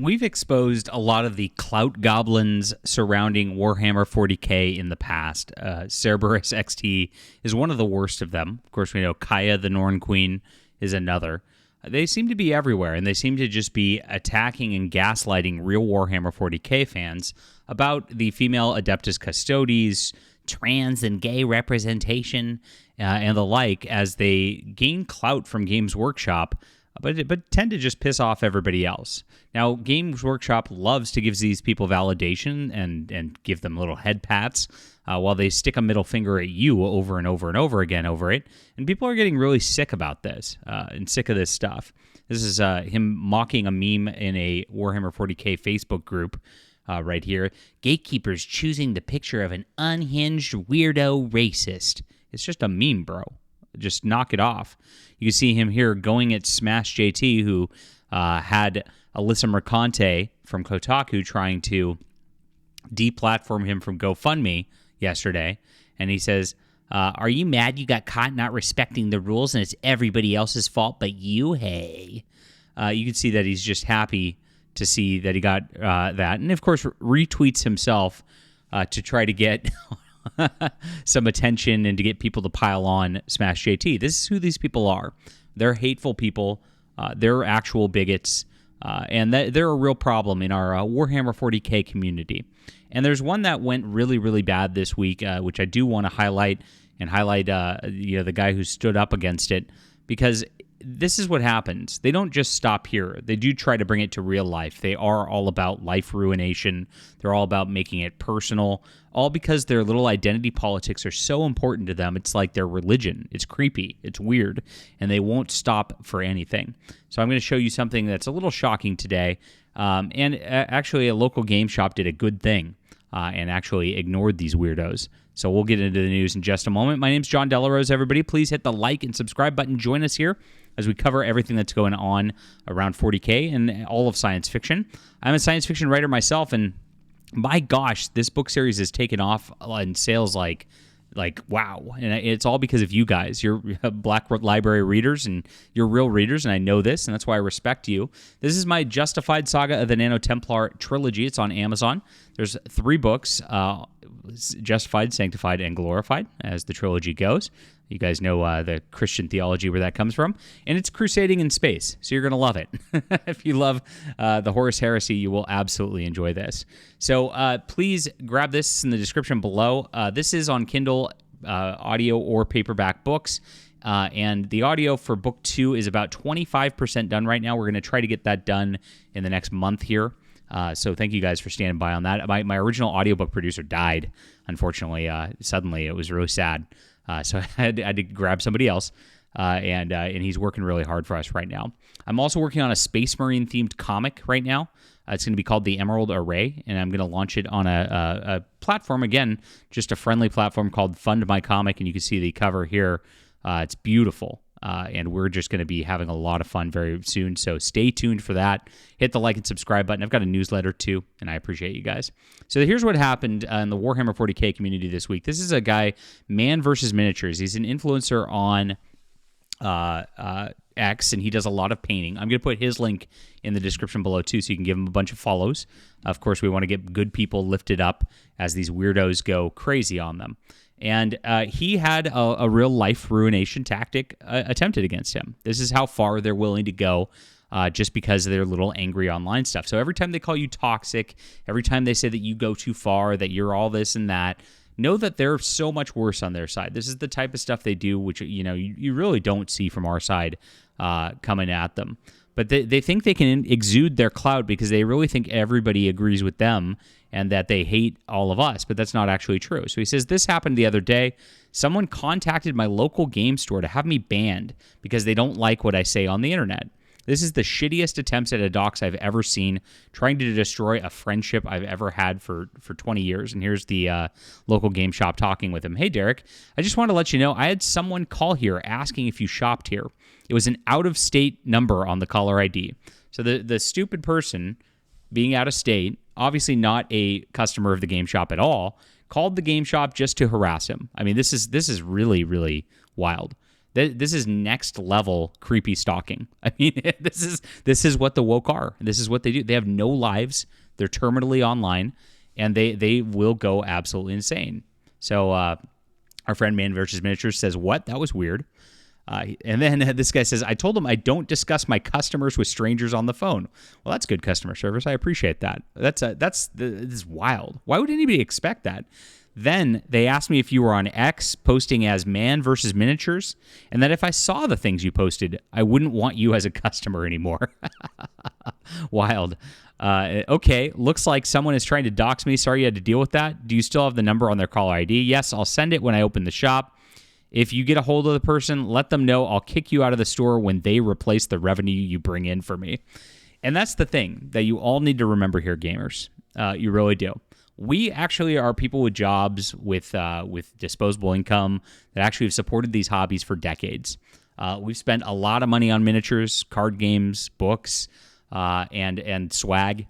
We've exposed a lot of the clout goblins surrounding Warhammer 40K in the past. Cerberus XT is one of the worst of them. Of course, we know Kaya the Norn Queen is another. They seem to be everywhere, and they seem to just be attacking and gaslighting real Warhammer 40K fans about the female Adeptus Custodes, trans and gay representation, and the like, as they gain clout from Games Workshop, but tend to just piss off everybody else. Now, Games Workshop loves to give these people validation and give them little head pats while they stick a middle finger at you over and over and over again over it. And people are getting really sick about this and sick of this stuff. This is him mocking a meme in a Warhammer 40K Facebook group right here. Gatekeepers choosing the picture of an unhinged weirdo racist. It's just a meme, bro. Just knock it off. You can see him here going at Smash JT, who had Alyssa Mercante from Kotaku trying to deplatform him from GoFundMe yesterday. And he says, are you mad you got caught not respecting the rules and it's everybody else's fault but you? Hey. You can see that he's just happy to see that he got that. And, of course, retweets himself to try to get some attention and to get people to pile on Smash JT. This is who these people are. They're hateful people. They're actual bigots. And they're a real problem in our Warhammer 40K community. And there's one that went really, really bad this week, which I do want to highlight the guy who stood up against it, because this is what happens. They don't just stop here. They do try to bring it to real life. They are all about life ruination. They're all about making it personal, all because their little identity politics are so important to them. It's like their religion. It's creepy. It's weird. And they won't stop for anything. So I'm going to show you something that's a little shocking today. Actually, a local game shop did a good thing and actually ignored these weirdos. So we'll get into the news in just a moment. My name's John Delarose, everybody. Please hit the like and subscribe button. Join us here as we cover everything that's going on around 40K and all of science fiction. I'm a science fiction writer myself, and my gosh, this book series has taken off in sales like wow. And it's all because of you guys. You're Black Library readers, and you're real readers, and I know this, and that's why I respect you. This is my Justified Saga of the Nano Templar trilogy. It's on Amazon. There's 3 books, Justified, Sanctified, and Glorified, as the trilogy goes. You guys know the Christian theology where that comes from. And it's crusading in space, so you're going to love it. If you love the Horus Heresy, you will absolutely enjoy this. So please grab this in the description below. This is on Kindle, audio, or paperback books. And the audio for book 2 is about 25% done right now. We're going to try to get that done in the next month here. So thank you guys for standing by on that. My original audiobook producer died, unfortunately. Suddenly, it was really sad. So I had to grab somebody else, and he's working really hard for us right now. I'm also working on a Space Marine themed comic right now. It's going to be called The Emerald Array, and I'm going to launch it on a platform, again, just a friendly platform called Fund My Comic, and you can see the cover here. It's beautiful. And we're just going to be having a lot of fun very soon. So stay tuned for that. Hit the like and subscribe button. I've got a newsletter too, and I appreciate you guys. So here's what happened in the Warhammer 40K community this week. This is a guy, Man vs. Miniatures. He's an influencer on X, and he does a lot of painting. I'm going to put his link in the description below too, so you can give him a bunch of follows. Of course, we want to get good people lifted up as these weirdos go crazy on them. And he had a real life ruination tactic attempted against him. This is how far they're willing to go just because of their little angry online stuff. So every time they call you toxic, every time they say that you go too far, that you're all this and that, know that they're so much worse on their side. This is the type of stuff they do, which you really don't see from our side coming at them. But they think they can exude their clout because they really think everybody agrees with them and that they hate all of us, but that's not actually true. So he says, this happened the other day. Someone contacted my local game store to have me banned because they don't like what I say on the internet. This is the shittiest attempts at a dox I've ever seen, trying to destroy a friendship I've ever had for 20 years. And here's the local game shop talking with him. Hey, Derek, I just want to let you know I had someone call here asking if you shopped here. It was an out-of-state number on the caller ID. So the stupid person, being out of state, obviously not a customer of the game shop at all, called the game shop just to harass him. I mean, this is really, really wild. This is next level creepy stalking. I mean, this is what the woke are. This is what they do. They have no lives. They're terminally online, and they will go absolutely insane. So our friend Man vs. Miniatures says, "What? That was weird." And then this guy says, "I told him I don't discuss my customers with strangers on the phone." Well, that's good customer service. I appreciate that. This is wild. Why would anybody expect that? Then they asked me if you were on X posting as Man versus Miniatures, and that if I saw the things you posted, I wouldn't want you as a customer anymore. Wild. Okay, looks like someone is trying to dox me. Sorry you had to deal with that. Do you still have the number on their caller ID? Yes, I'll send it when I open the shop. If you get a hold of the person, let them know I'll kick you out of the store when they replace the revenue you bring in for me. And that's the thing that you all need to remember here, gamers. You really do. We actually are people with jobs, with disposable income that actually have supported these hobbies for decades. We've spent a lot of money on miniatures, card games, books, and swag.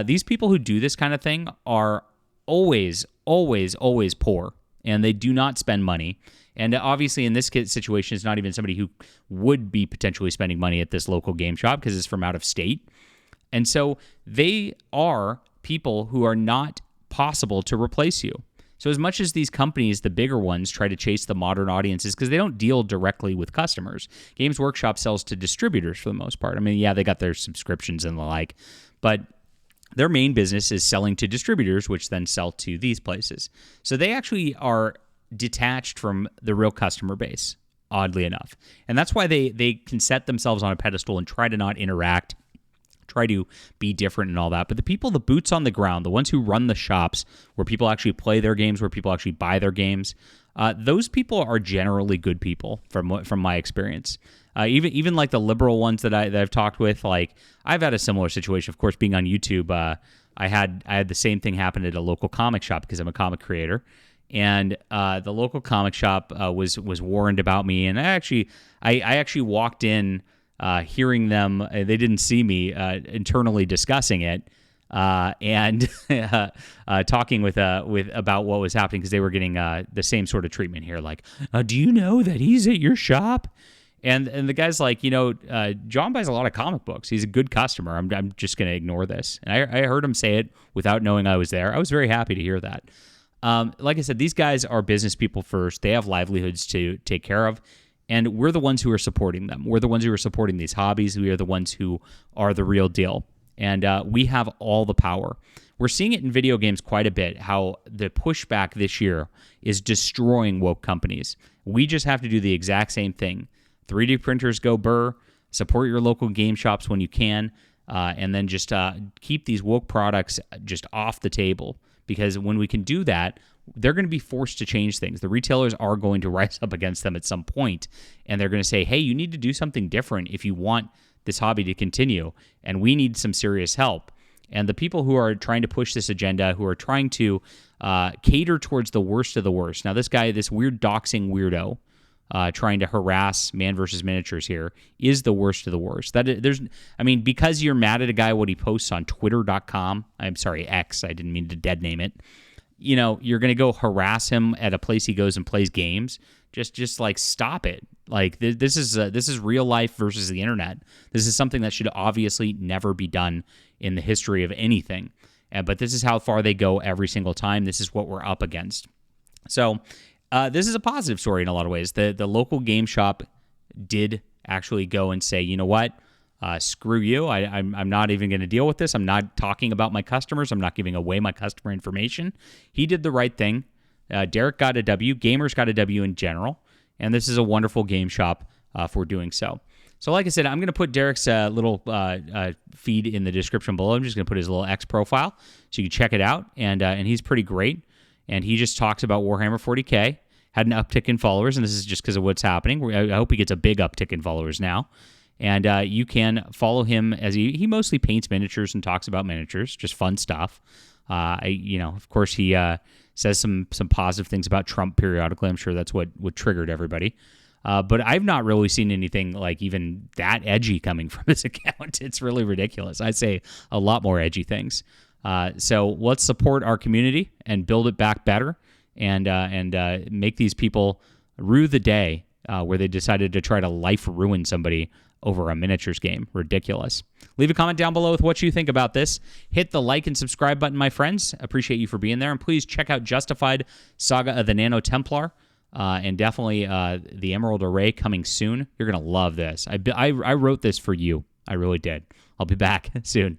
These people who do this kind of thing are always, always, always poor, and they do not spend money. And obviously, in this situation, it's not even somebody who would be potentially spending money at this local game shop because it's from out of state. And so they are people who are not possible to replace you. So as much as these companies, the bigger ones, try to chase the modern audiences because they don't deal directly with customers. Games Workshop sells to distributors for the most part. I mean, yeah, they got their subscriptions and the like, but their main business is selling to distributors, which then sell to these places. So they actually are detached from the real customer base, oddly enough. And that's why they can set themselves on a pedestal and try to not interact, try to be different and all that. But the people, the boots on the ground, the ones who run the shops where people actually play their games, where people actually buy their games, those people are generally good people from my experience. Even like the liberal ones that I've talked with, like I've had a similar situation. Of course, being on YouTube, I had the same thing happen at a local comic shop because I'm a comic creator. And the local comic shop was warned about me, and I actually walked in hearing them. They didn't see me internally discussing it and talking with about what was happening because they were getting the same sort of treatment here. Like, do you know that he's at your shop? And the guy's like, John buys a lot of comic books. He's a good customer. I'm just going to ignore this. And I heard him say it without knowing I was there. I was very happy to hear that. Like I said, these guys are business people first. They have livelihoods to take care of, and we're the ones who are supporting them. We're the ones who are supporting these hobbies. We are the ones who are the real deal, and we have all the power. We're seeing it in video games quite a bit, how the pushback this year is destroying woke companies. We just have to do the exact same thing. 3D printers go burr, support your local game shops when you can, and then just keep these woke products just off the table. Because when we can do that, they're going to be forced to change things. The retailers are going to rise up against them at some point, and they're going to say, hey, you need to do something different if you want this hobby to continue, and we need some serious help. And the people who are trying to push this agenda, who are trying to cater towards the worst of the worst. Now, this guy, this weird doxing weirdo, trying to harass Man versus Miniatures here is the worst of the worst. Because you're mad at a guy, what he posts on Twitter.com, I'm sorry, X, I didn't mean to dead name it. You're going to go harass him at a place he goes and plays games. Just like stop it. Like this is real life versus the internet. This is something that should obviously never be done in the history of anything. But this is how far they go every single time. This is what we're up against. So this is a positive story in a lot of ways. The local game shop did actually go and say, you know what, screw you. I'm not even going to deal with this. I'm not talking about my customers. I'm not giving away my customer information. He did the right thing. Derek got a W. Gamers got a W in general. And this is a wonderful game shop for doing so. So like I said, I'm going to put Derek's little feed in the description below. I'm just going to put his little X profile so you can check it out. And he's pretty great. And he just talks about Warhammer 40K, had an uptick in followers, and this is just because of what's happening. I hope he gets a big uptick in followers now. And you can follow him as he mostly paints miniatures and talks about miniatures, just fun stuff. Of course, he says some positive things about Trump periodically. I'm sure that's what triggered everybody. But I've not really seen anything like even that edgy coming from his account. It's really ridiculous. I'd say a lot more edgy things. So let's support our community and build it back better and make these people rue the day where they decided to try to life ruin somebody over a miniatures game. Ridiculous. Leave a comment down below with what you think about this. Hit the like and subscribe button, my friends. Appreciate you for being there. And please check out Justified Saga of the Nano Templar. And definitely the Emerald Array coming soon. You're going to love this. I wrote this for you. I really did. I'll be back soon.